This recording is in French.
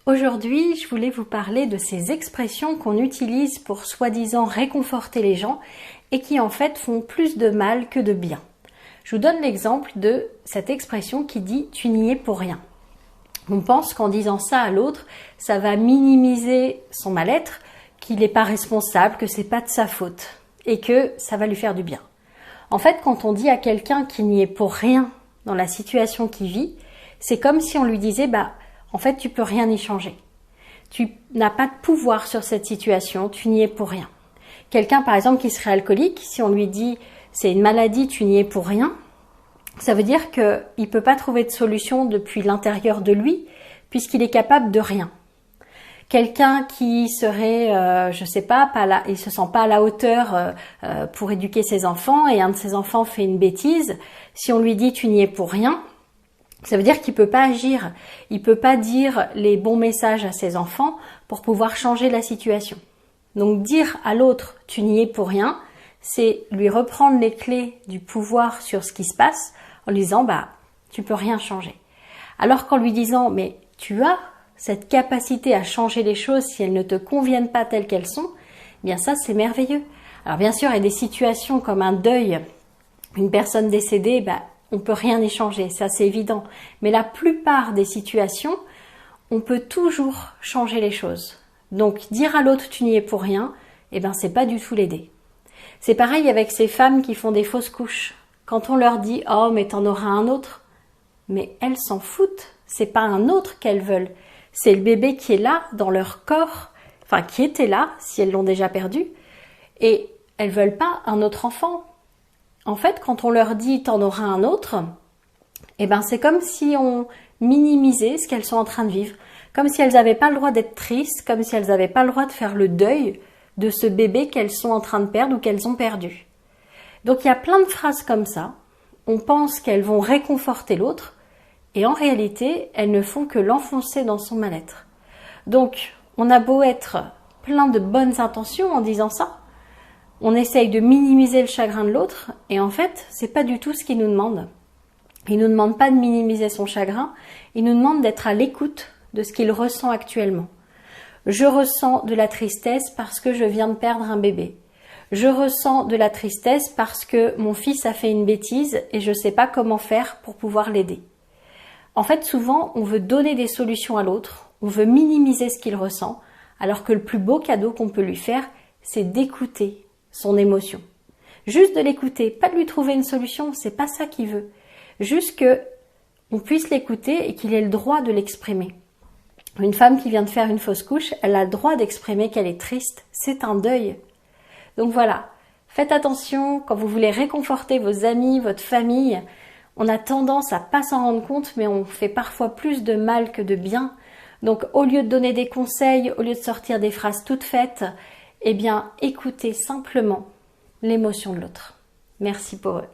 Aujourd'hui, je voulais vous parler de ces expressions qu'on utilise pour soi-disant réconforter les gens et qui en fait font plus de mal que de bien. Je vous donne l'exemple de cette expression qui dit « tu n'y es pour rien ». On pense qu'en disant ça à l'autre, ça va minimiser son mal-être, qu'il n'est pas responsable, que c'est pas de sa faute et que ça va lui faire du bien. En fait, quand on dit à quelqu'un qu'il n'y est pour rien dans la situation qu'il vit, c'est comme si on lui disait en fait, tu peux rien y changer. Tu n'as pas de pouvoir sur cette situation, tu n'y es pour rien. Quelqu'un, par exemple, qui serait alcoolique, si on lui dit c'est une maladie, tu n'y es pour rien, ça veut dire qu'il ne peut pas trouver de solution depuis l'intérieur de lui, puisqu'il est capable de rien. Quelqu'un qui serait, il se sent pas à la hauteur pour éduquer ses enfants, et un de ses enfants fait une bêtise, si on lui dit tu n'y es pour rien, ça veut dire qu'il peut pas agir, il peut pas dire les bons messages à ses enfants pour pouvoir changer la situation. Donc dire à l'autre tu n'y es pour rien, c'est lui reprendre les clés du pouvoir sur ce qui se passe en lui disant tu peux rien changer. Alors qu'en lui disant mais tu as cette capacité à changer les choses si elles ne te conviennent pas telles qu'elles sont, bien ça c'est merveilleux. Alors bien sûr il y a des situations comme un deuil, une personne décédée, on peut rien y changer, ça c'est évident. Mais la plupart des situations, on peut toujours changer les choses. Donc dire à l'autre tu n'y es pour rien, c'est pas du tout l'aider. C'est pareil avec ces femmes qui font des fausses couches. Quand on leur dit oh mais t'en auras un autre, mais elles s'en foutent. C'est pas un autre qu'elles veulent. C'est le bébé qui est là dans leur corps, qui était là si elles l'ont déjà perdu, et elles veulent pas un autre enfant. En fait, quand on leur dit t'en auras un autre, c'est comme si on minimisait ce qu'elles sont en train de vivre, comme si elles n'avaient pas le droit d'être tristes, comme si elles n'avaient pas le droit de faire le deuil de ce bébé qu'elles sont en train de perdre ou qu'elles ont perdu. Donc il y a plein de phrases comme ça, on pense qu'elles vont réconforter l'autre, et en réalité, elles ne font que l'enfoncer dans son mal-être. Donc, on a beau être plein de bonnes intentions en disant ça, on essaye de minimiser le chagrin de l'autre, et en fait, c'est pas du tout ce qu'il nous demande. Il nous demande pas de minimiser son chagrin, il nous demande d'être à l'écoute de ce qu'il ressent actuellement. Je ressens de la tristesse parce que je viens de perdre un bébé. Je ressens de la tristesse parce que mon fils a fait une bêtise et je sais pas comment faire pour pouvoir l'aider. En fait, souvent, on veut donner des solutions à l'autre, on veut minimiser ce qu'il ressent, alors que le plus beau cadeau qu'on peut lui faire, c'est d'écouter son émotion. Juste de l'écouter, pas de lui trouver une solution, c'est pas ça qu'il veut. Juste que on puisse l'écouter et qu'il ait le droit de l'exprimer. Une femme qui vient de faire une fausse couche, elle a le droit d'exprimer qu'elle est triste, c'est un deuil. Donc voilà, faites attention quand vous voulez réconforter vos amis, votre famille. On a tendance à pas s'en rendre compte, mais on fait parfois plus de mal que de bien. Donc au lieu de donner des conseils, au lieu de sortir des phrases toutes faites, écoutez simplement l'émotion de l'autre. Merci pour eux.